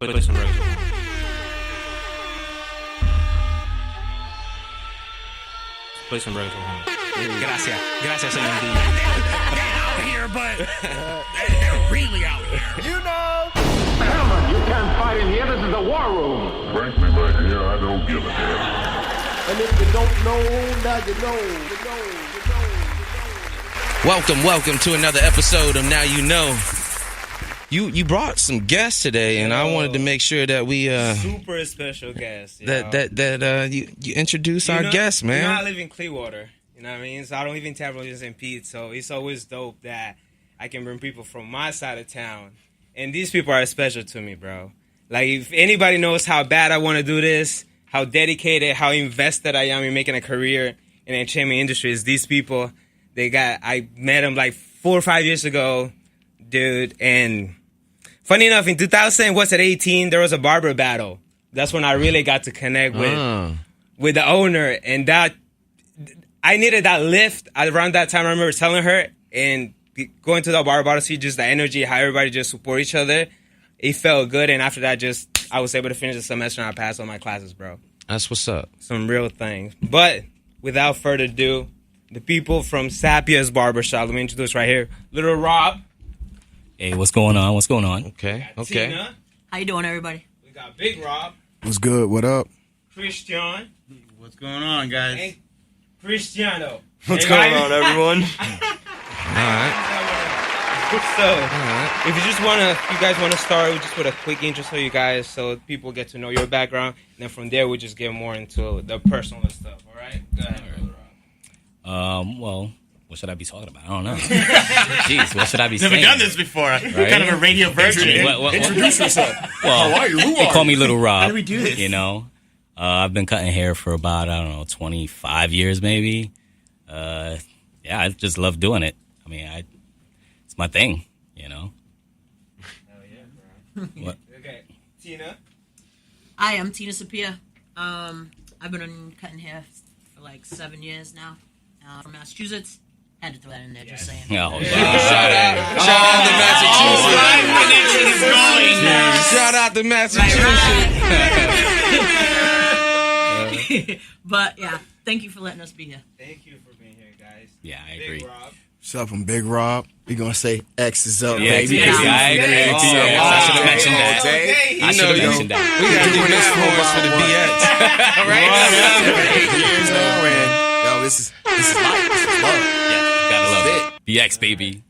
Play some records. Play some records. Gracias, señor D. Out here, but they're really out here. You know. Gentlemen, you can't fight in here. This is the war room. Frankly, my dear, I don't give a damn. And if you don't know, now you know. Welcome to another episode of Now You Know. You brought some guests today, and I wanted to make sure that we super special guest. You introduce our guests, man. You know, I live in Clearwater. You know what I mean? So I don't live in Tampa, I live in St. Pete. So it's always dope that I can bring people from my side of town, and these people are special to me, bro. Like, if anybody knows how bad I want to do this, how dedicated, how invested I am in making a career in the entertainment industry, is these people. I met them like 4 or 5 years ago, dude, and funny enough, in 2018, there was a Barber battle. That's when I really got to connect with the owner, and that I needed that lift. Around that time, I remember telling her, and going to the Barber battle, see just the energy, how everybody just support each other. It felt good, and after that, I was able to finish the semester, and I passed all my classes, bro. That's what's up. Some real things. But without further ado, the people from Sapia's Barbershop. Let me introduce right here, Little Rob. Hey, what's going on? Okay. Tina. How you doing, everybody? We got Big Rob. What's good? What up? Christian. What's going on, guys? And Cristiano. What's going on, everyone? All right. So, if you guys want to start with a quick intro so you guys, so people get to know your background, and then from there we just get more into the personal stuff. All right? Go ahead, Little Rob. Well, what should I be talking about? I don't know. Jeez, what should I be saying? Never done this before. Right? Kind of a radio version. Introduce yourself. Well, how are you? They call me Little Rob. How do we do this? You know, I've been cutting hair for about, 25 years maybe. I just love doing it. I mean, it's my thing, you know. Hell yeah, bro. What? Okay, Tina. Hi, I'm Tina Sapia. I've been cutting hair for like 7 years now. From Massachusetts. Had to throw that in there, just saying. Oh, Shout out to Massachusetts. Right. But yeah, thank you for letting us be here. Thank you for being here, guys. Yeah, I Big agree. Rob. What's up? I'm Big Rob. We gonna say X is up, Yeah, baby. yeah, I agree. X is Yeah, up. I should have mentioned that. Okay. I should have mentioned that. We gotta do this for the BX. For 8 years now, and yo, this is life. This is love. Yeah, gotta love it. BX, baby.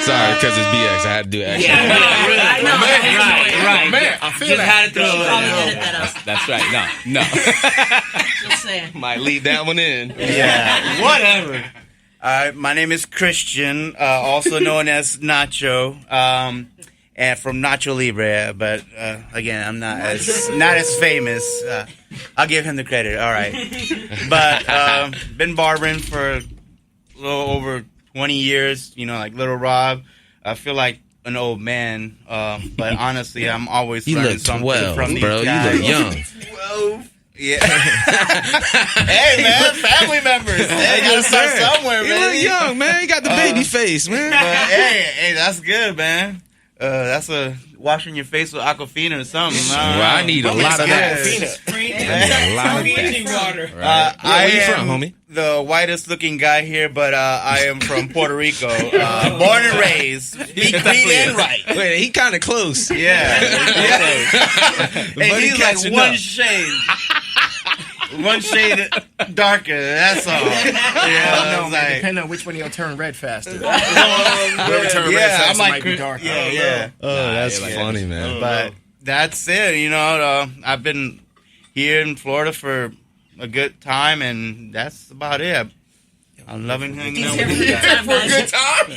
Sorry, because it's BX. I had to do extra. I know. Right. Man, I feel Just that. had to throw it Probably in. edit that out. That's right. No. Just saying. Might leave that one in. Yeah, whatever. My name is Christian, also known as Nacho, and from Nacho Libre. But again, I'm not as famous. I'll give him the credit. All right, but been barbering for a little over 20 years. You know, like Little Rob. I feel like an old man, but honestly, I'm always You learning look something 12, from these bro. guys. You look young. 12. Yeah. Hey, man, family members. They gotta start somewhere, You man. look young, man. You got the baby face, man. But hey, that's good, man. That's washing your face with Aquafina or something. Well, I need a lot of that. A lot of Bleaching water. Where you from, homie? The whitest looking guy here, but I am from Puerto Rico. Born and raised. Be clean and right. Wait, he kind of close. Yeah. But And he he's like catching one up. shade. One shade darker, that's all. Yeah, No, like, depending on which one you'll turn red faster. Whoever yeah, turn red faster I'm like, might be darker. yeah. Oh, that's funny, man. But that's it, you know. I've been here in Florida for a good time, and that's about it. I'm loving hanging out with you guys. For a good time.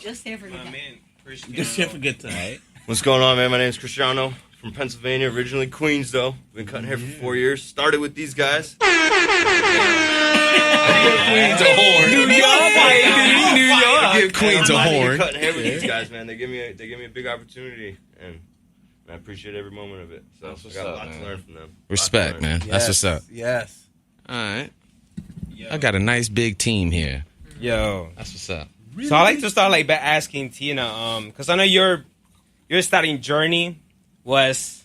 Just here for a good My time. man, Christian. Just here for a good time. What's going on, man? My name's Cristiano from Pennsylvania, originally Queens, though. Been cutting hair for 4 years. Started with these guys. Queen's a horn. New York, baby. New York. I give Queens a I'm out here horn. cutting hair with these guys, man. They give me a big opportunity, and I appreciate every moment of it. So That's what's I got up, a lot man. to learn from them. Respect, man. That's what's up. Yes. All right. I got a nice big team here. Yo. That's what's up. So I like to start by asking Tina, because I know your starting journey was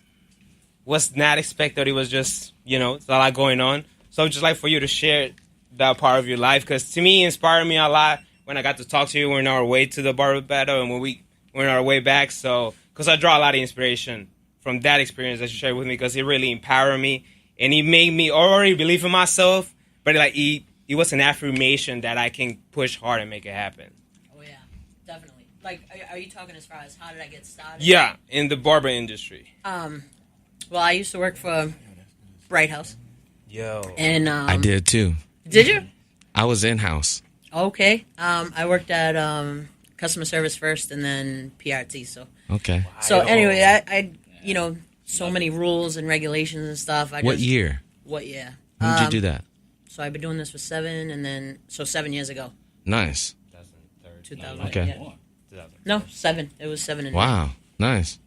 not expected. It was just, it's a lot going on. So I'd just like for you to share that part of your life, because to me, it inspired me a lot when I got to talk to you. We're on our way to the Barber battle, and when we're on our way back. So, because I draw a lot of inspiration from that experience that you shared with me, because it really empowered me, and it made me already believe in myself, but it was an affirmation that I can push hard and make it happen. Oh, yeah, definitely. Like, are you talking as far as how did I get started? Yeah, in the barber industry. Well, I used to work for Bright House. Yo. And I did too. Did you? I was in house. Okay. I worked at customer service first, and then PRT. So. Okay. So anyway, I so many rules and regulations and stuff. What year? What year? When did you do that? So I've been doing this for 7 years ago. Nice. 2000. Okay. Yeah. No, 7. It was 7. Wow. Nice.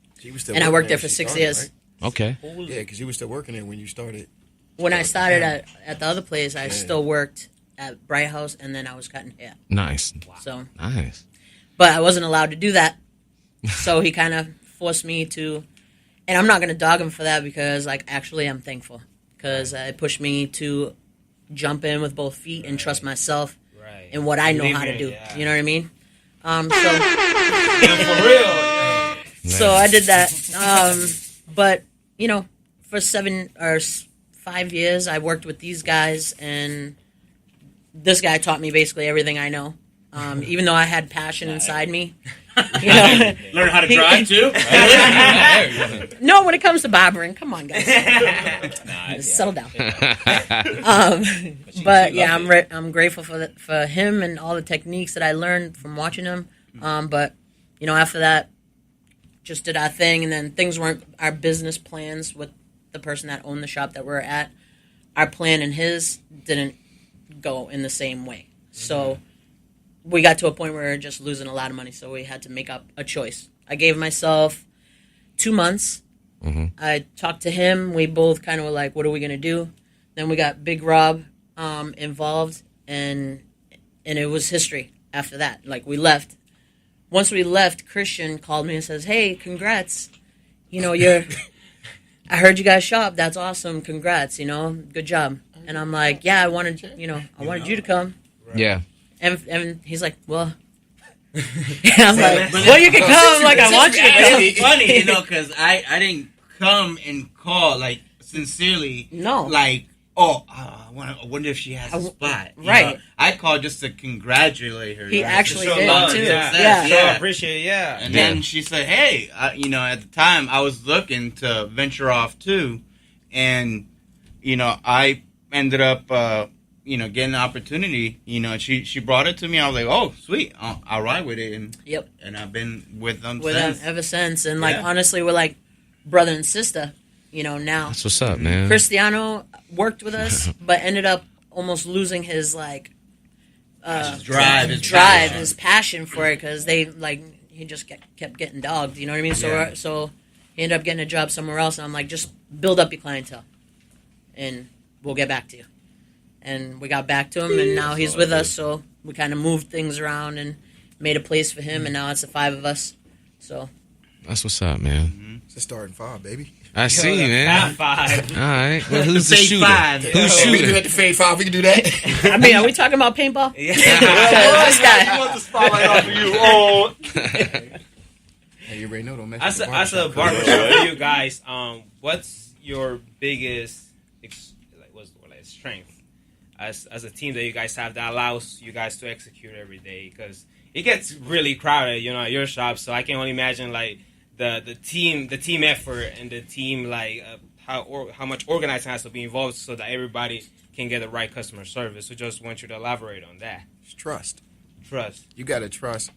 And I worked there for 6 years. Right? Okay. Yeah, because you were still working there when you started. When I started at the other place, I still worked at Bright House, and then I was cutting hair. Nice. So. Nice. But I wasn't allowed to do that, so he kind of forced me to. And I'm not going to dog him for that, because, actually I'm thankful, because it pushed me to jump in with both feet and trust myself and what I know how to do. Yeah. You know what I mean? For real. Yeah. So I did that. But, for 7 or 5 years, I worked with these guys, and this guy taught me basically everything I know. Even though I had passion inside me. Learn how to drive too? No, when it comes to barbering, come on, guys. Settle down. But yeah, I'm grateful for him and all the techniques that I learned from watching him. But after that, just did our thing, and then things weren't our business plans with the person that owned the shop that we're at. Our plan and his didn't go in the same way. So we got to a point where we were just losing a lot of money, so we had to make up a choice. I gave myself 2 months. Mm-hmm. I talked to him. We both kind of were like, what are we going to do? Then we got Big Rob involved, and it was history after that. We left. Once we left, Christian called me and says, hey, congrats. I heard you guys shop. That's awesome. Congrats, good job. And I'm like, yeah, I wanted you to come. Yeah. And he's like, well, I'm like, well, you can come. I want you to come. It's funny, because I didn't come and call sincerely. No. I wonder if she has a spot. Right. I called just to congratulate her. He actually did love, too. Yeah. So I appreciate it. Yeah. And then she said, hey, at the time I was looking to venture off too, and I ended up getting an opportunity, and she brought it to me. I was like, oh, sweet, I'll ride with it. And yep. And I've been with them ever since. And honestly, we're like brother and sister, now. That's what's up, man. Cristiano worked with us, but ended up almost losing his his passion for it, because he just kept getting dogged. You know what I mean? Yeah. So he ended up getting a job somewhere else, and I'm like, just build up your clientele, and we'll get back to you. And we got back to him, and now he's with us. So we kind of moved things around and made a place for him, and now it's the 5 of us. So that's what's up, man. Mm-hmm. It's a starting 5, baby. I see, man. 5. All right. Well, who's the shooter? 5. Who's We can shooting? do that to fade 5. We can do that. I mean, are we talking about paintball? Yeah. This guy. I want the spotlight off of you. Oh. Hey, you already know, don't mess As with a the barbershop. barbershop for you guys, what's your biggest strength as a team that you guys have that allows you guys to execute every day? Because it gets really crowded, at your shop. So I can only imagine the team effort and the team how much organizing has to be involved so that everybody can get the right customer service. So just want you to elaborate on that. It's trust. Trust. You got to trust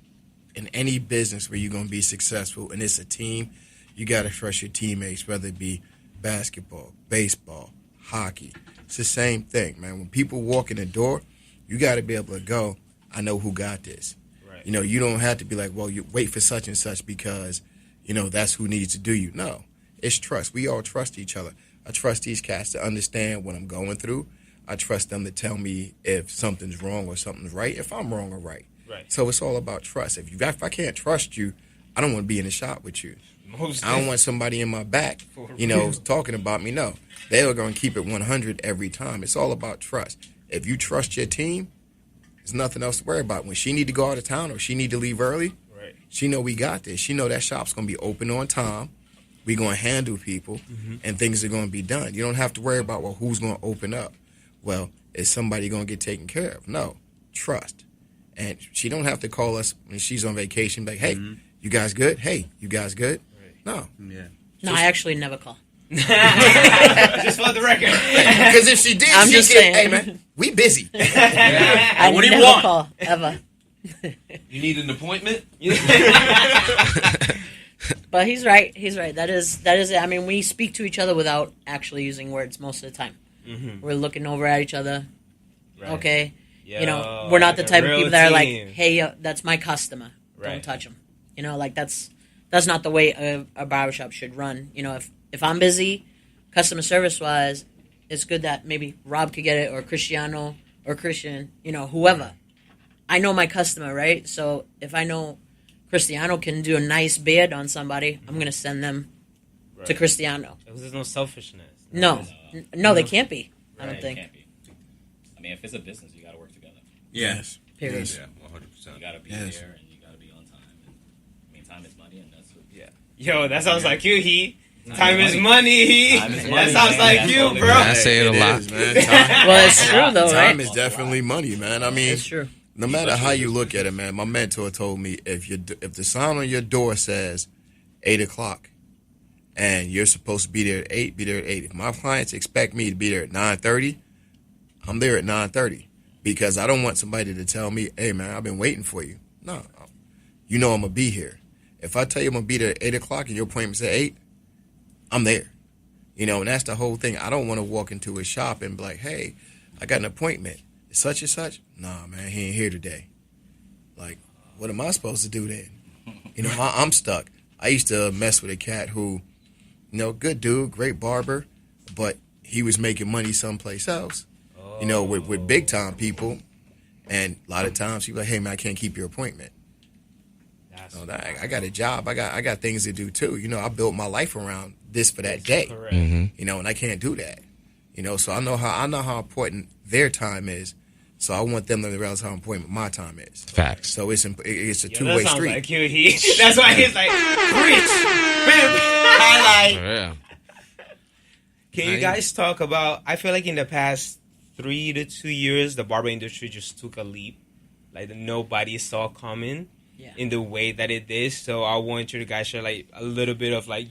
in any business where you're going to be successful, and it's a team. You got to trust your teammates, whether it be basketball, baseball, hockey. It's the same thing, man. When people walk in the door, you got to be able to go, I know who got this. Right. You don't have to be like, well, you wait for such and such because, that's who needs to do you. No, it's trust. We all trust each other. I trust these cats to understand what I'm going through. I trust them to tell me if something's wrong or something's right, if I'm wrong or right. Right. So it's all about trust. If I can't trust you, I don't want to be in the shop with you. I don't want somebody in my back, talking about me. No, they are going to keep it 100 every time. It's all about trust. If you trust your team, there's nothing else to worry about. When she need to go out of town or she need to leave early, she know we got this. She know that shop's going to be open on time. We going to handle people, and things are going to be done. You don't have to worry about, well, who's going to open up? Well, is somebody going to get taken care of? No, trust. And she don't have to call us when she's on vacation, like, hey, you guys good? Hey, you guys good? No. Yeah. No, I actually never call. Just for the record. Because if she did, I'm just saying. Hey, man, we busy. I What do you never want? call, ever. You need an appointment? But he's right. He's right. That is it. I mean, we speak to each other without actually using words most of the time. We're looking over at each other. Right. Okay. Yo, we're not the type of people that are like, team. hey, that's my customer. Don't touch him. That's not the way a barbershop should run. If I'm busy, customer service wise, it's good that maybe Rob could get it, or Cristiano, or Christian, whoever. I know my customer, right? So if I know Cristiano can do a nice beard on somebody, I'm going to send them to Cristiano. There's no selfishness. No, they can't be. I don't think. Can't be. I mean, if it's a business, you got to work together. Yes. Period. Yeah, 100%. You got to be there, and you got to be on time. And, I mean, time is money, and that's what. Yeah. Yo, that sounds like you, He. Time is money, He. That sounds like you, bro. I say it a lot. Man. Well, it's true though, right? Time is definitely money, man. I mean, It's true. no matter how you look at it, man. My mentor told me if the sign on your door says 8:00 and you're supposed to be there at 8, be there at 8. If my clients expect me to be there at 9:30, I'm there at 9:30 because I don't want somebody to tell me, "Hey, man, I've been waiting for you." No, I'm gonna be here. If I tell you I'm gonna be there at 8:00 and your appointment's at 8, I'm there. And that's the whole thing. I don't want to walk into a shop and be like, "Hey, I got an appointment. It's such and such." Nah, man, he ain't here today. Like, what am I supposed to do then? I'm stuck. I used to mess with a cat who, good dude, great barber, but he was making money someplace else. With big time people, and a lot of times people like, "Hey, man, I can't keep your appointment." I got a job. I got things to do too. I built my life around this for that day. Correct. And I can't do that. So I know how important their time is. So I want them to realize how important my time is. Facts. So it's a That two-way sounds street. like you, He. That's why he's like, preach, highlight. Yeah. Can you guys talk about? I feel like in the past 3 to 2 years, the barber industry just took a leap, like that nobody saw coming in the way that it did. So I want you to guys share like a little bit of like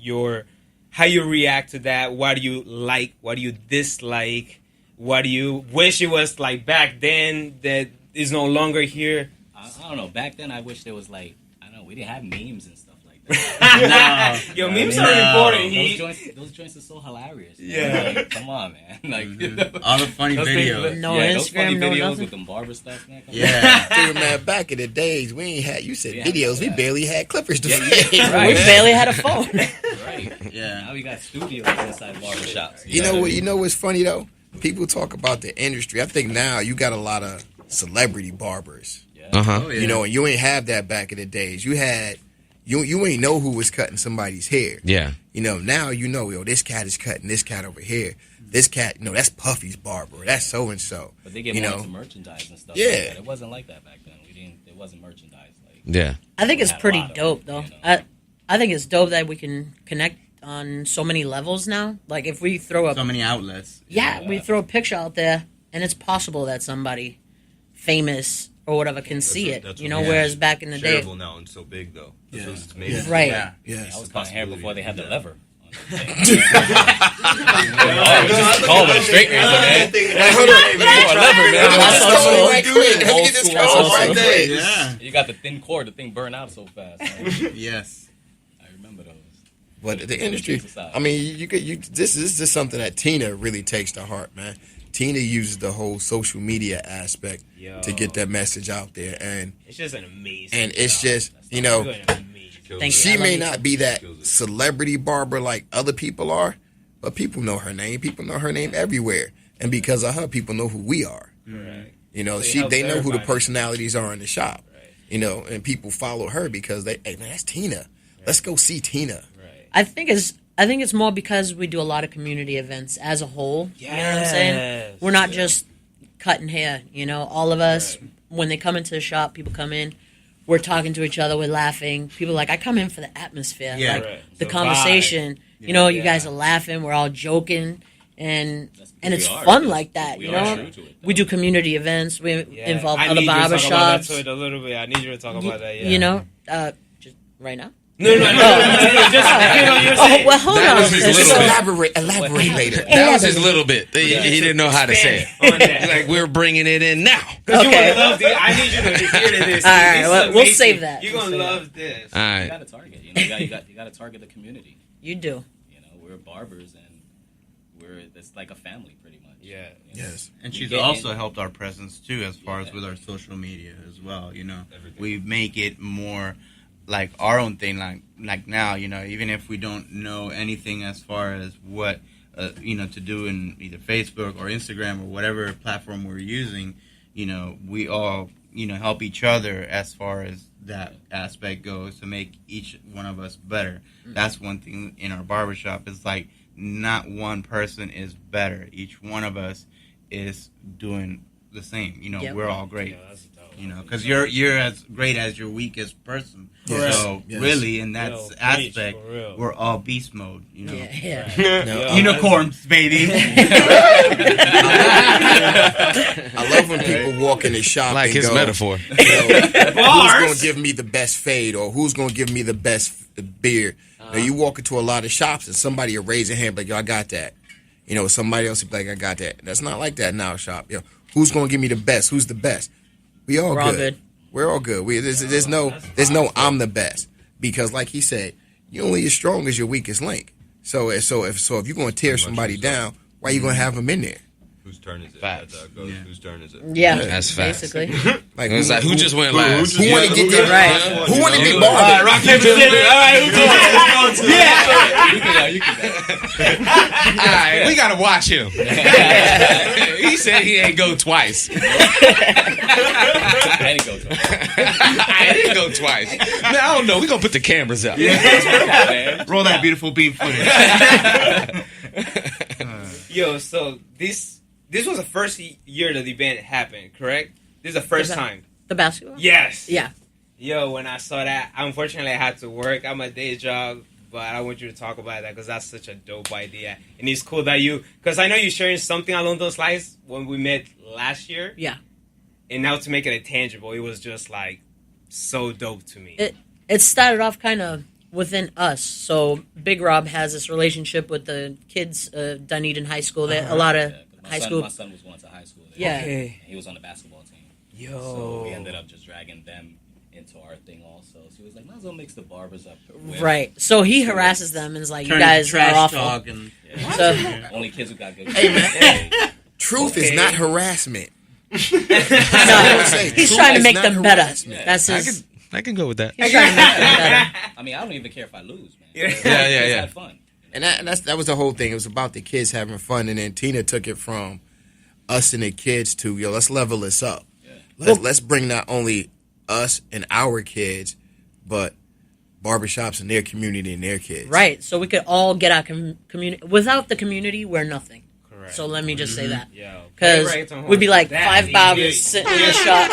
how you react to that. What do you like? What do you dislike? What do you wish it was like back then that is no longer here? I don't know. Back then, I wish there was we didn't have memes and stuff like that. Yo, memes are important. Those joints are so hilarious. Yeah. Like, come on, man. All the funny those videos. things- No those funny Instagram, no videos nothing. with them barber stuff, man. Come Dude, man, back in the days, we ain't had, you said Yeah, videos, we yeah. barely had clippers to Yeah, fade. yeah, right. We barely had a phone. on. Right. Yeah. Now we got studios inside barbershops. You know what? You know what's funny though? People talk about the industry. I think now you got a lot of celebrity barbers. Uh-huh. Oh, yeah. And you ain't have that back in the days. You had you ain't know who was cutting somebody's hair. Yeah. Now yo, this cat is cutting this cat over here. This cat, that's Puffy's barber. That's so and so. But they get more into merchandise and stuff. Yeah. Like that. It wasn't like that back then. It wasn't merchandise. Yeah. I think it's Had a pretty lot of dope, it, though. you know? I think it's dope that we can connect on so many levels now. Like if we throw up, So many outlets. we throw a picture out there, and it's possible that somebody famous or whatever can see it. that's Whereas back in the day, Shareable now and so big though. That's what's amazing. right? Yeah. Yes. I was cutting hair before they had the lever. Call it a straight razor, man. That's also Right quick. Let me get this Old call school, right old there. Yeah. You got the thin cord. The thing burned out so fast. Man. Yes. I remember those. But the industry, I mean, this is just something that Tina really takes to heart, man. Tina uses the whole social media aspect to get that message out there, and It's just an amazing. and it's job. just You're doing amazing. Thank you. she I love may you not too. be that celebrity barber like other people are, but people know her name. People know her name everywhere, and because of her, people know who we are. Right. They know helps who the everybody. personalities are in the shop. And people follow her because hey man, that's Tina. Let's go see Tina. I think it's more because we do a lot of community events as a whole. You know what I'm saying? We're not just cutting hair. You know, all of us when they come into the shop, people come in. We're talking to each other. We're laughing. People are like, I come in for the atmosphere, the conversation. You know, you guys are laughing. We're all joking, and it's fun like that. You know, we do community events. We involve other barbershops. A little bit. I need you to talk about that. Yeah. You know, just right now. No. Well, hold on. Elaborate later. That was his little bit. He didn't know how to say it. Like, we're bringing it in now. Okay. I need you to hear this. All right, we'll save that. You're gonna love this. All right. You got to target. You know, you got to target the community. You do. You know, we're barbers, and it's like a family, pretty much. Yeah. You know? Yes. And she's also helped our presence too, as far as with our social media as well. You know, we make it more like our own thing. Like now, you know, even if we don't know anything as far as what you know to do in either Facebook or Instagram or whatever platform we're using, you know, we all help each other as far as that aspect goes to make each one of us better. That's one thing in our barbershop. It's like not one person is better. Each one of us is doing the same. You know, we're all great. You know, because you're as great as your weakest person. Yes. So really, in that aspect, we're all beast mode. You know, Unicorns, baby. I love when people walk in the shop Like and his go, metaphor. you know, who's going to give me the best fade or who's going to give me the best beard? Now, you walk into a lot of shops and somebody will raise their hand like, yo, I got that. You know, somebody else will be like, I got that. That's not like that in our shop. You know, who's going to give me the best? Who's the best? We're all good. We're all good. There's no I'm the best, because like he said, you're only as strong as your weakest link. So if you're going to tear somebody down, why are you going to have them in there? Whose turn is it? Facts. Whose turn is it? Yeah, That's facts. basically. Like Who just went last? Who want to get that Right. Who want to be Barber? Rock, paper, scissors. All right, who's going? All right, we gotta watch him. He said he ain't go twice. I didn't go to it. I didn't go twice. Man, I don't know. We gonna put the cameras up. roll that beautiful beam footage. Yo, so this was the first year that the event happened, correct? This is the first time. The basketball? Yes. Yeah. Yo, when I saw that, unfortunately I had to work. I'm a day job, but I want you to talk about that because that's such a dope idea. And it's cool that because I know you're sharing something along those lines when we met last year. Yeah. And now to make it a tangible, it was just like so dope to me. It started off kind of within us. So Big Rob has this relationship with the kids Dunedin High School. There a lot of high school. My son was going to high school there. Yeah. Okay. And he was on the basketball team. Yo. So we ended up just dragging them into our thing also. So he was like, might as well mix the barbers up. Right. So he harasses them and is like, you guys are awful. So Only kids who got good. Truth is not harassment. he's trying to make them better. That's his. I can go with that. He's trying to make them better. I mean, I don't even care if I lose, man. Yeah. Just had fun. And that was the whole thing. It was about the kids having fun, and then Tina took it from us and the kids to, yo, let's level this up. Yeah. Let's bring not only us and our kids, but barbershops and their community and their kids. Right. So we could all get our community. Without the community, we're nothing. Correct. So let me just say that. Because we'd be like five barbers sitting in the shop.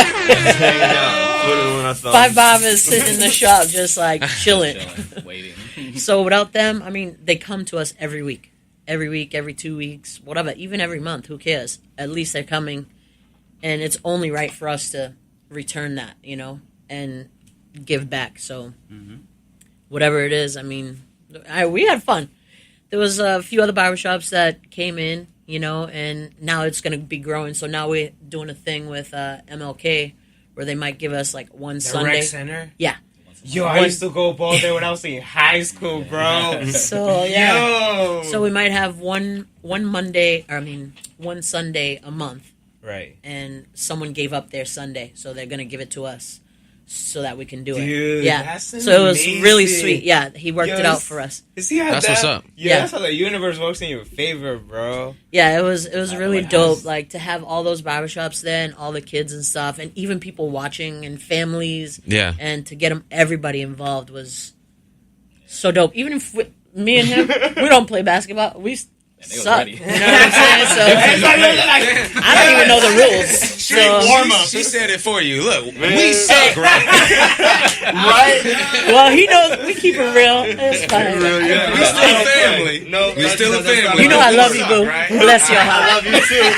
5 barbers sitting in the shop just like chilling. Waiting. So without them, I mean, they come to us every week. Every week, every 2 weeks, whatever. Even every month. Who cares? At least they're coming. And it's only right for us to return that, you know, and give back. So whatever it is, I mean, we had fun. There was a few other barbershops that came in, you know, and now it's going to be growing. So now we're doing a thing with MLK where they might give us like one Sunday. Rec Center? Yeah. Yo, I used to go ball there when I was in high school, bro. So yeah. Yo. So we might have one Sunday a month. Right. And someone gave up their Sunday, so they're gonna give it to us so that we can do Dude, it. Yeah. that's so it was amazing. really sweet. Yeah, he worked it out for us. See how That's what's up. Yeah, that's how the universe works in your favor, bro. Yeah, it was really dope. Like to have all those barbershops there and all the kids and stuff, and even people watching and families. Yeah. And to get everybody involved was so dope. Even if me and him, we don't play basketball. We suck. ready. You know what I'm saying? So I don't even know the rules. So Warm up. She said it for you. Look, we suck, right? Right? well, he knows we keep it real. It's fine. We still a family. No, we still a family. You know I love you, boo. Bless your heart. I love you too.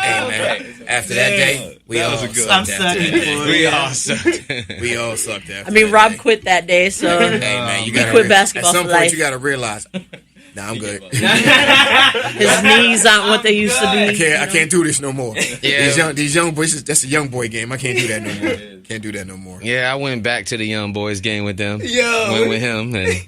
Hey, man. After that day, we all sucked. I'm sucking for you. We all sucked. We all sucked after I mean, that Rob day. quit that day, so Hey, man, you he gotta quit basketball At some for point, life. you got to realize, nah, I'm good. His knees aren't what they used to be. I can't do this no more. Yeah. These young boys, that's a young boy game. I can't do that no more. Can't do that no more. Yeah, I went back to the young boys game with them. Yo. Went with him, and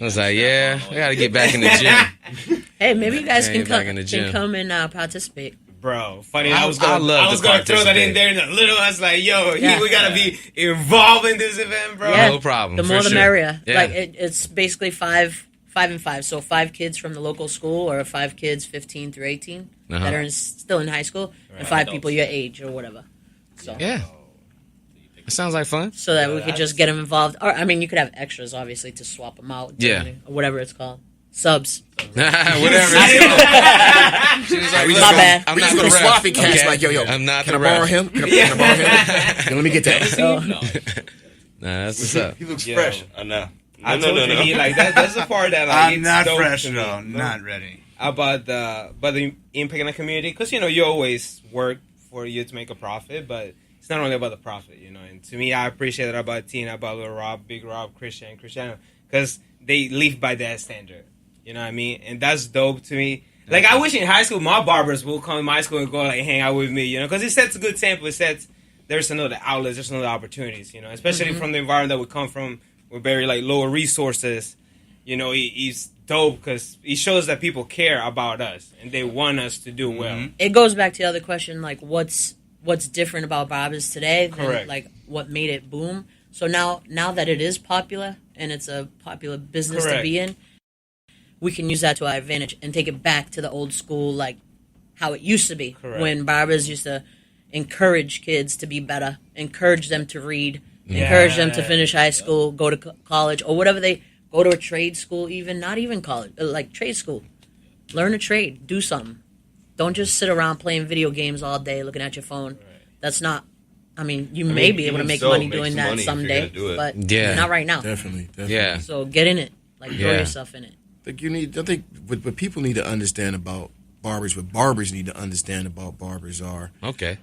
I was like, yeah, I got to get back in the gym. Hey, maybe you guys Yeah, can get back come, in the gym. and participate. Bro, funny. I I was gonna love to throw that in participate. there in a little. I was like, yo, Yeah. we gotta be involved in this event, bro. Yeah. No problem. The for more the sure. merrier. Yeah. Like it's basically 5 and 5. So 5 kids from the local school, or 5 kids 15 through 18 that are still in high school, and 5 people your age or whatever. So Yeah. It sounds like fun. so that we could just get them involved. Or I mean, you could have extras, obviously, to swap them out. Yeah. Or whatever it's called. Subs. Whatever. She was like, My bad. I'm We not just the gonna ref. swap it, cats Okay. like, yo, I'm not can the I borrow ref. him? Can I borrow him? Yeah, let me get that. So Nah, that's what's up. He looks Yo. fresh. No. I told you, he, like that's the part that like I'm it's not dope fresh to at me, all. bro. Not ready. About the impact in the community, because you always work for you to make a profit, but it's not only about the profit, And to me, I appreciate that about Tina, about Little Rob, Big Rob, Christian, Cristiano, because they live by that standard. You know what I mean? And that's dope to me. Like, I wish in high school my barbers will come to my school and go like hang out with me, because it sets a good sample. It sets there's another outlets, there's another opportunities, especially from the environment that we come from. We're very like lower resources. He's dope because he shows that people care about us and they want us to do well. it goes back to the other question, like what's different about Barbers today than Correct. like what made it boom. So now that it is popular and it's a popular business to Correct. be in, we can use that to our advantage and take it back to the old school, like how it used to be. Correct. When barbers used to encourage kids to be better, encourage them to read, encourage them to finish high school, go to college, or whatever they go to a trade school, even not even college, like trade school. Learn a trade, do something. Don't just sit around playing video games all day, looking at your phone. That's not. I mean, you may be able to even make so, money make doing some that money if you're someday, gonna do it. but Yeah. not right now. Definitely. Yeah. So get in it, like throw Yeah. yourself in it. I think what people need to understand about barbers, what barbers need to understand about barbers are, Okay.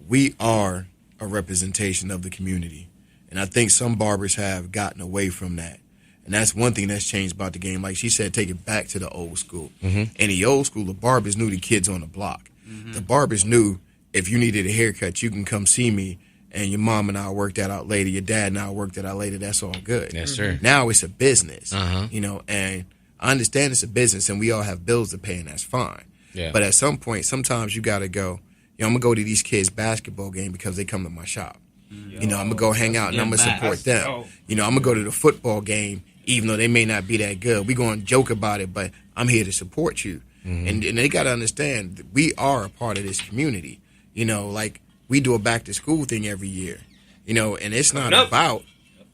we are a representation of the community. And I think some barbers have gotten away from that. And that's one thing that's changed about the game. Like she said, take it back to the old school. In the old school, the barbers knew the kids on the block. The barbers knew if you needed a haircut, you can come see me, and your mom and I will work that out later. Your dad and I will work that out later. That's all good. Yes, sir. Now it's a business, Uh-huh. and I understand it's a business and we all have bills to pay, and that's fine. Yeah. But at some point, sometimes you got to go, I'm going to go to these kids' basketball game because they come to my shop. I'm going to go hang out and I'm going to support them. dope. I'm going to go to the football game, even though they may not be that good. We're going to joke about it, but I'm here to support you. And they got to understand that we are a part of this community. Like we do a back to school thing every year, and it's not about,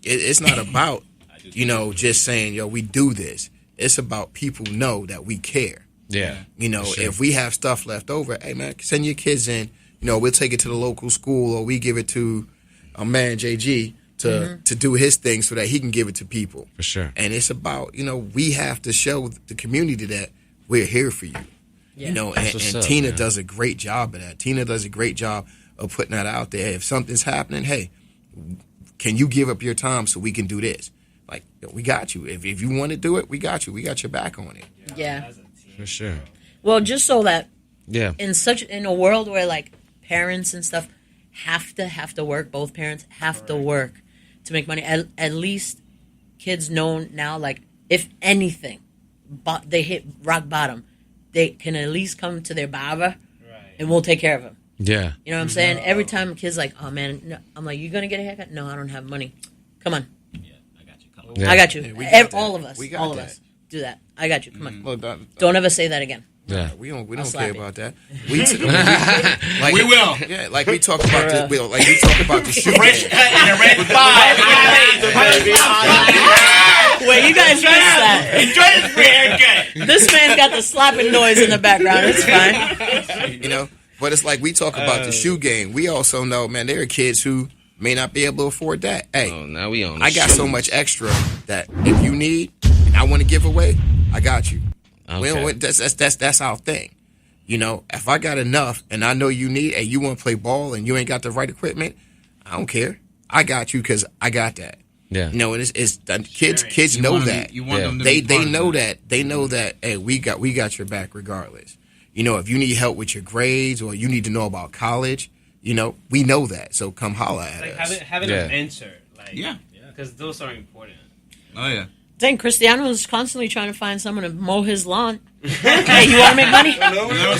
it's not about, just saying, we do this. It's about people know that we care. Yeah. If we have stuff left over, hey man, send your kids in. We'll take it to the local school, or we give it to our man JG to do his thing so that he can give it to people. For sure. And it's about, we have to show the community that we're here for you. Yeah. And what's up, Tina man. does a great job of that. Tina does a great job of putting that out there. If something's happening, hey, can you give up your time so we can do this? Like, we got you. If you want to do it, we got you. We got your back on it. Yeah. For sure. Well, just so that Yeah. in a world where like parents and stuff have to work, both parents have to work to make money. At least kids know now, like if anything, but they hit rock bottom, they can at least come to their barber, and we'll take care of them. Yeah. You know what I'm saying? Every time a kid's like, "Oh man," no. I'm like, "You gonna get a haircut?" "No, I don't have money." "Come on, Yeah. I got you." Yeah, we got that. All of us, We got all of that. us, do that. I got you. Come on. Well, Don't ever say that again. Yeah. we don't I'll care slap you. about that. We will. Yeah, like we talk about the shoe. Fresh cut and a red 5. Wait, you guys missed that. Enjoy this free haircut. This man's got the slapping noise in the background. It's fine. You know, but it's like we talk about the shoe game. We also know, man, there are kids who may not be able to afford that. Hey, Now we on. I got so much extra that if you need and I want to give away, I got you. Okay. That's our thing. You know, if I got enough and I know you need and you want to play ball and you ain't got the right equipment, I don't care. I got you because I got that. Yeah. You know, and it's kids know that. You want them to They be part know of it. that. They know that. Hey, we got your back regardless. You know, if you need help with your grades or you need to know about college, you know, we know that. So come holla at Like us. having Yeah. a mentor, like Yeah. because those are important. Oh yeah. Dang, Cristiano's constantly trying to find someone to mow his lawn. Hey, you want to make money?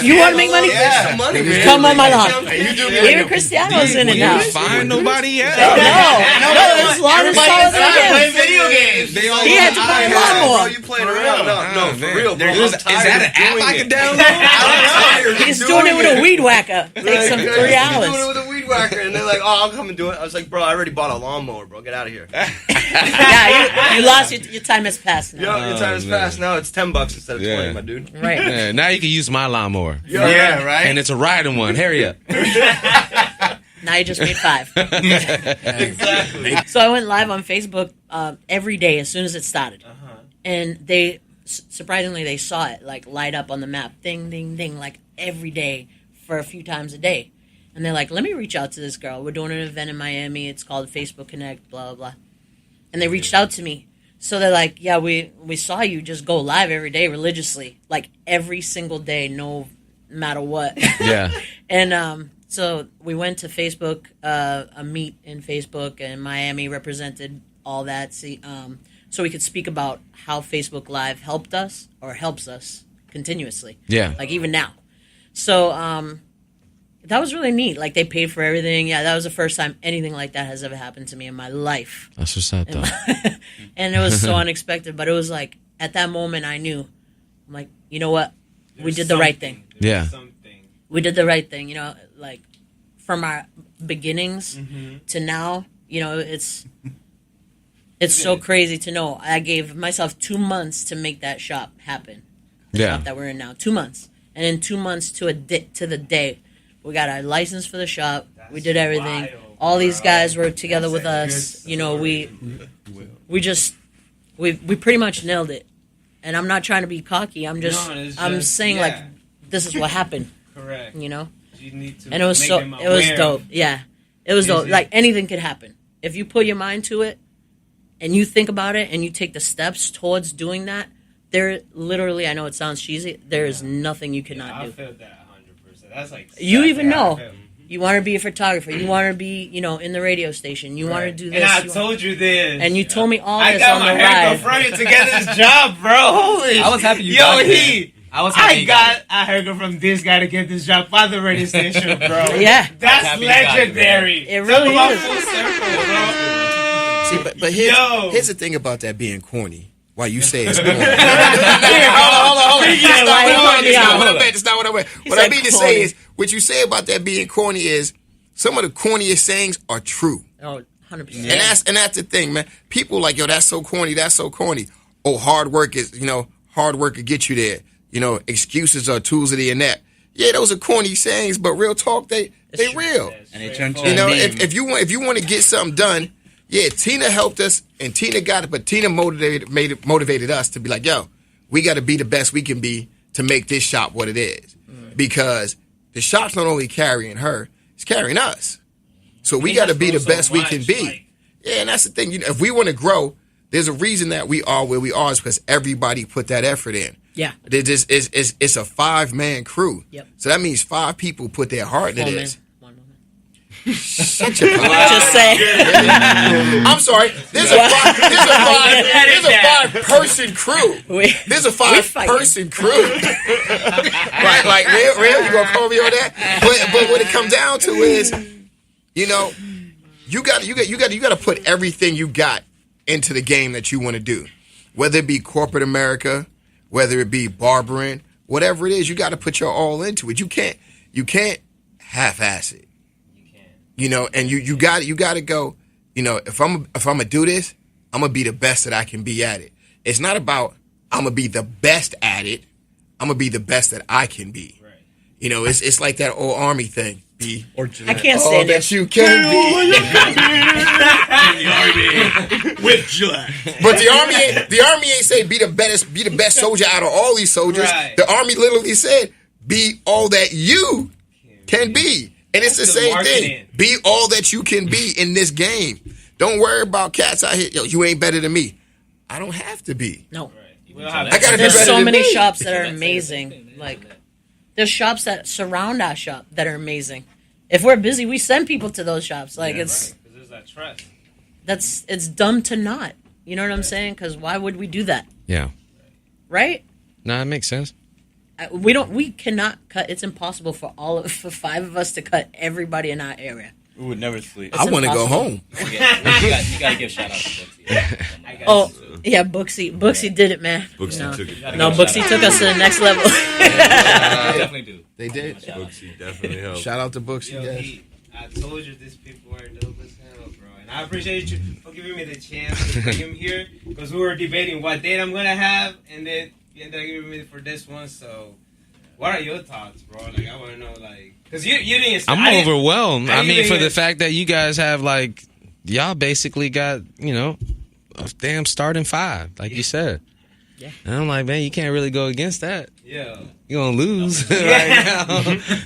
You want to make money? Yeah. Money, man. Come on my lawn. Hey, you do me Even Cristiano's in it You now. didn't find nobody yet. No, his lawn is taller than Playing him. video games. They all He had to buy a lawnmower. Bro, you playing around? No, for man. real, bro. Is that an app I can download? He's doing it with a weed whacker. Takes him 3 Doing it hours. with a weed whacker, and they're like, "Oh, I'll come and do it." I was like, "Bro, I already bought a lawnmower, bro. Get out of here." Yeah, you lost your time has passed now. Yo, your time is man. fast now. It's $10 instead of Yeah. 20, my dude. Right. Yeah, now you can use my lawnmower. Yeah, right. And it's a riding one. Hurry up. Now you just made 5. Exactly. So I went live on Facebook every day as soon as it started, and they surprisingly they saw it like light up on the map, ding, ding, ding, like every day for a few times a day. And they're like, "Let me reach out to this girl. We're doing an event in Miami. It's called Facebook Connect, blah blah blah." And they reached out to me. So they're like, "Yeah, we saw you just go live every day religiously, like every single day, no matter what." Yeah. And so we went to Facebook, a meet in Facebook, and Miami represented all that. So we could speak about how Facebook Live helped us or helps us continuously. Yeah. Like even now. So that was really neat. Like they paid for everything. Yeah, that was the first time anything like that has ever happened to me in my life. That's what's up, though. And it was so unexpected, but it was like at that moment I knew, I'm like, you know what? We did the right thing. Yeah. We did the right thing, you know, like from our beginnings to now, you know, it's so crazy to know. I gave myself 2 months to make that shop happen. The Yeah. shop that we're in now, 2 months. And in 2 months to the day, we got our license for the shop. We did everything. wild, All these bro. guys were together with That's a us. good You know, story. we pretty much nailed it. And I'm not trying to be cocky. I'm saying like this is what happened. Correct. You know. You need to And it was make so them it was aware. dope. Yeah, it was dope. Easy. Like anything could happen if you put your mind to it, and you think about it, and you take the steps towards doing that. There, literally, I know it sounds cheesy. There is nothing you cannot I do. feel that 100%. That's like You even know. Yeah. You want to be a photographer. You want to be, you know, in the radio station. You want to do this. And I you told you this. and you told me all I this got on my the haircut ride. from you to get this job, bro. Holy I was happy you Yo, got he. I was happy I you got a haircut from this guy to get this job by the radio station, bro. Yeah. That's happy you got it, legendary. It really Talk about is. full circle, bro. See, but Yo. here's the thing about that being corny. Why you say it's corny? Hold on. Yeah, why he called me out? That's not what I meant. What said I mean to corny. say is, what you say about that being corny is, some of the corniest sayings are true. Oh, 100%. And that's the thing, man. People like, yo, that's so corny, that's so corny. Oh, hard work will get you there. You know, excuses are tools of the inept. Yeah, those are corny sayings, but real talk, they real. And they turned to You know, a meme. if you want to get something done, yeah, Tina helped us and Tina got it, but Tina motivated us to be like, yo, we got to be the best we can be to make this shop what it is. Because the shop's not only carrying her, it's carrying us. So we got to be the best we can be. Yeah, and that's the thing. You know, if we want to grow, there's a reason that we are where we are is because everybody put that effort in. Yeah. It's a 5-man crew. Yep. So that means 5 people put their heart into One this. man. Shut your mouth. Just say. I'm sorry. There's a 5-person crew. There's a 5-person crew. Right, like real. You gonna call me on that? But what it comes down to is, you know, you got to put everything you got into the game that you want to do. Whether it be corporate America, whether it be barbering, whatever it is, you got to put your all into it. You can't half-ass it. You know, and you got to go. You know, if I'm gonna do this, I'm going to be the best that I can be at it. It's not about I'm going to be the best at it. I'm going to be the best that I can be. Right. You know, it's like that old Army thing. Be I can't say all that you can be. With Gillette. But the army ain't say be the best soldier out of all these soldiers. Right. The army literally said be all that you can be. And it's the same thing. Be all that you can be in this game. Don't worry about cats out here. Yo, you ain't better than me. I don't have to be. No. I gotta be better There's so than many me. shops that are amazing. Like, there's shops that surround our shop that are amazing. If we're busy, we send people to those shops. Like, it's There's that trust. it's dumb to not. You know what I'm saying? Because why would we do that? Yeah. Right? No, that makes sense. We cannot cut. It's impossible for for 5 of us to cut everybody in our area. We would never sleep. I want to go home. You gotta give shout out to Booksy. Oh, yeah, Booksy. Booksy did it, man. Booksy took it. No, Booksy took us to the next level. Definitely do. They did. Booksy definitely helped. Shout out to Booksy. Yo, Yes. Pete, I told you these people are dope as hell, bro. And I appreciate you for giving me the chance to bring him here because we were debating what date I'm going to have, and then you ended up giving me for this one. So, what are your thoughts, bro? Like, I want to know, like, because you didn't. I'm overwhelmed. I mean, for the even- fact that you guys have, like, y'all basically got, you know, a damn starting 5, like you said. Yeah. And I'm like, man, you can't really go against that. Yeah. You're going to lose right now.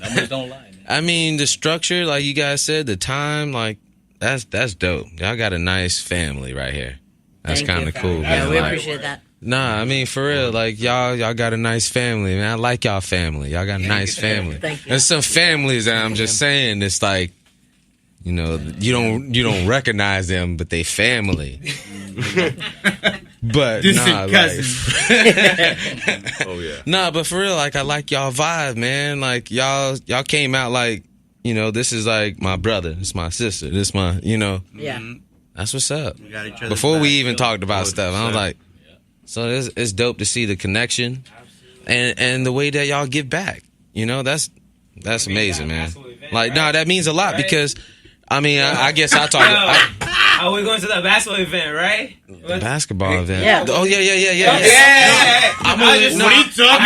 Numbers don't lie, man. I mean, the structure, like you guys said, the time, like, that's dope. Y'all got a nice family right here. That's Thank you. kind of cool, Yeah, man. we Like, appreciate that. nah, I mean, for real, like, y'all got a nice family, man. I like y'all family. Y'all got a nice family. Thank you. There's some families that I'm just saying, it's like, you know, you don't recognize them, but they family. But nah, like, Oh yeah. nah, but for real, like, I like y'all vibe, man. Like, y'all came out like, you know, this is like my brother, this is my sister, this my, you know, Yeah. that's what's up. We got each other's Before we back. even talked about stuff, I was like, so it's dope to see the connection and the way that y'all give back. You know, that's amazing, man. Like, no, that means a lot because, I mean, I guess I talk. Are we going to the basketball event, right? Basketball event. Yeah. Oh yeah. I'm What are you talking about?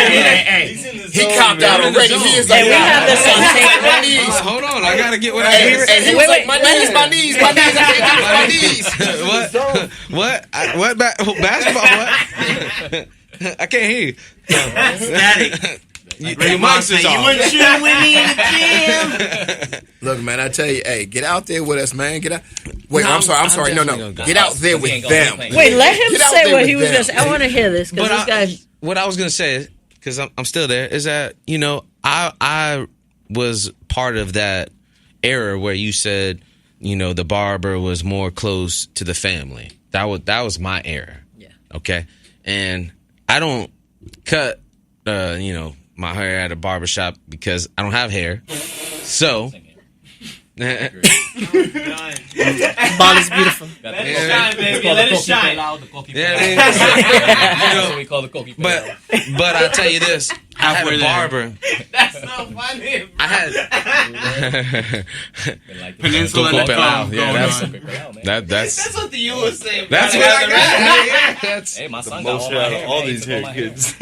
He copped out already. He is like, Hey, we have this on tape. my knees. Hold on, I gotta get what I Hey, get. and he was like, my knees, I can't do this, my knees. What? Basketball? What? I can't hear you. Static. Your Mike monster's said, you off. wouldn't chill with me in the gym. Look, man, I tell you, hey, get out there with us, man. Get out. Wait, I'm sorry. No. definitely gonna Get out there with them. Wait, let him Get out say there what with he was them. going to say. I want to hear this because this guy. What I was gonna say, because I'm still there, is that, you know, I was part of that era where you said, you know, the barber was more close to the family. That was my era. Yeah. Okay, and I don't cut, you know, my hair at a barbershop because I don't have hair. So. Done. Ball is beautiful. Let it shine, baby. Let it shine. That's what we call the cookie. But I tell you this, I had a barber. That's so funny. I had Peninsula Coco and the Pelao. Calm Yeah, going that's That's what the you would say. that's what I got. That's Hey, my son got Most all my out hair. of all man. He these took all hair my kids.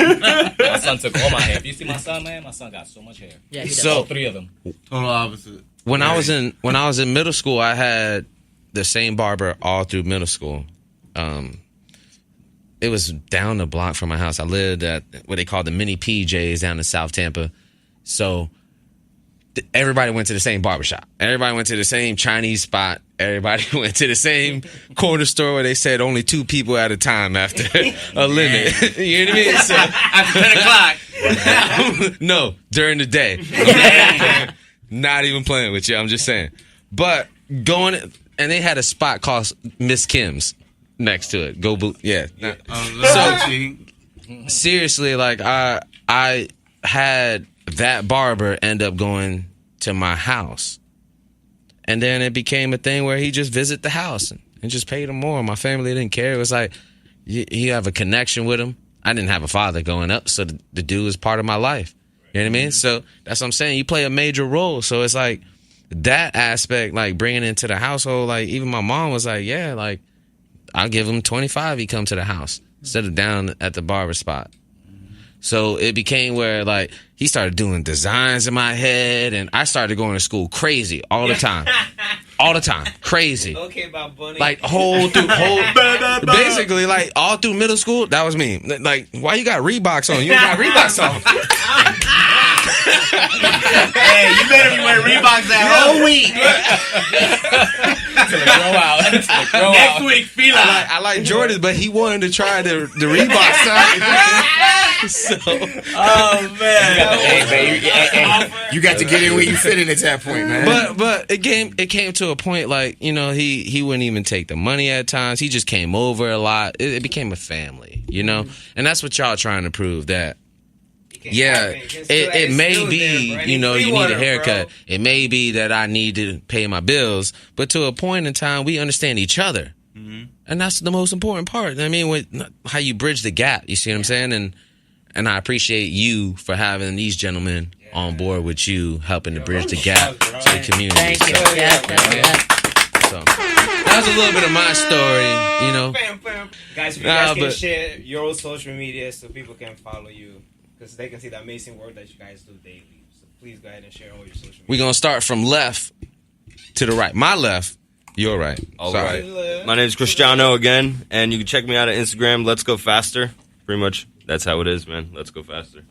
My son took all my hair. If you see my son, man, my son got so much hair. Yeah, he does. So- All 3 of them. Total opposite. when I was in middle school, I had the same barber all through middle school. It was down the block from my house. I lived at what they call the mini PJs down in South Tampa. So everybody went to the same barbershop. Everybody went to the same Chinese spot. Everybody went to the same corner store where they said only 2 people at a time after a limit. You know what I mean? So, After 10 o'clock. no, during the day. Not even playing with you. I'm just saying. But going, and they had a spot called Miss Kim's next to it. Yeah. Seriously, like I had that barber end up going to my house, and then it became a thing where he just visit the house and just paid him more. My family didn't care. It was like you have a connection with him. I didn't have a father growing up, so the dude was part of my life. You know what I mean? So that's what I'm saying. You play a major role. So it's like that aspect, like bringing into the household. Like even my mom was like, yeah, like I'll give him 25. He come to the house instead of down at the barber spot. So it became where like he started doing designs in my head, and I started going to school crazy all the time, crazy. Okay, about Bunny. Like basically like all through middle school, that was me. Like, why you got Reeboks on? You got Reeboks on. Hey, you better be wearing Reeboks that whole week. Next week, feel I like Jordan, but he wanted to try the Reeboks out. So, oh man, You got to get in where you fit in at that point, man. but it came to a point like, you know, he wouldn't even take the money at times. He just came over a lot. It became a family, you know, and that's what y'all trying to prove that. Yeah, it may be, you know, you need a haircut. Bro. It may be that I need to pay my bills, but to a point in time, we understand each other, and that's the most important part. I mean, how you bridge the gap. You see what I'm saying? And I appreciate you for having these gentlemen on board with you, helping to bridge the gap to the community. Thank you. So that was a little bit of my story, you know. Guys, if you guys can share your social media so people can follow you, because they can see the amazing work that you guys do daily. So please go ahead and share all your social media. We're going to start from left to the right. My left, your right. All right. My name is Cristiano again, and you can check me out at Instagram, Let's Go Faster. Pretty much, that's how it is, man. Let's go faster.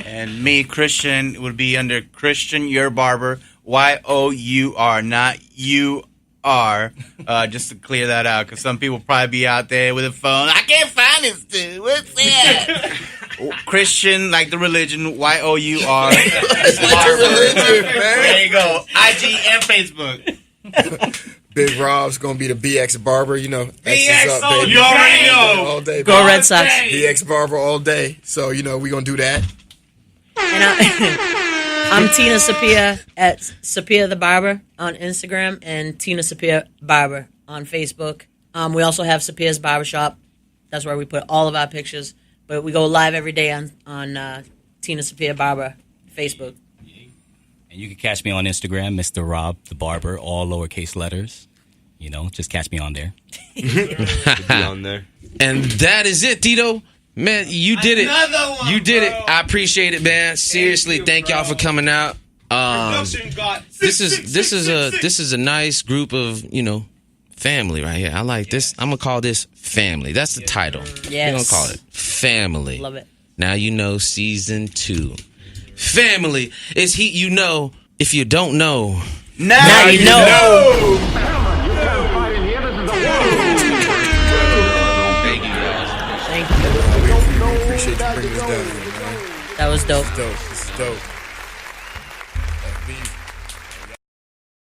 And me, Christian, would be under Christian Your Barber, YOUR, not UR. Just to clear that out, because some people probably be out there with a phone. I can't find this dude. What's that? Christian, like the religion, YOUR. It's like the religion, man. There you go. IG and Facebook. Big Rob's gonna be the BX Barber, you know. BX, up, baby. You already know. All day, Go Red Sox. BX Barber all day. So, you know, we gonna do that. And I'm Tina Sapia at Sapia the Barber on Instagram and Tina Sapia Barber on Facebook. We also have Sapia's Barbershop. That's where we put all of our pictures. But we go live every day on Tina Sapia Barber Facebook. And you can catch me on Instagram, Mr. Rob the Barber, all lowercase letters. You know, just catch me on there. Be on there. And that is it, Tito. Man, you did it. You did it. I appreciate it, man. Seriously, thank y'all for coming out. This is a nice group of, you know, family right here. I like this. I'm gonna call this family. That's the title. Yes. We're gonna call it family. Love it. Now you know season 2. Family is heat. You know. If you don't know, now you know. Thank you guys. Thank you. We appreciate you bringing us down here, man. That was dope. This is dope. This is dope.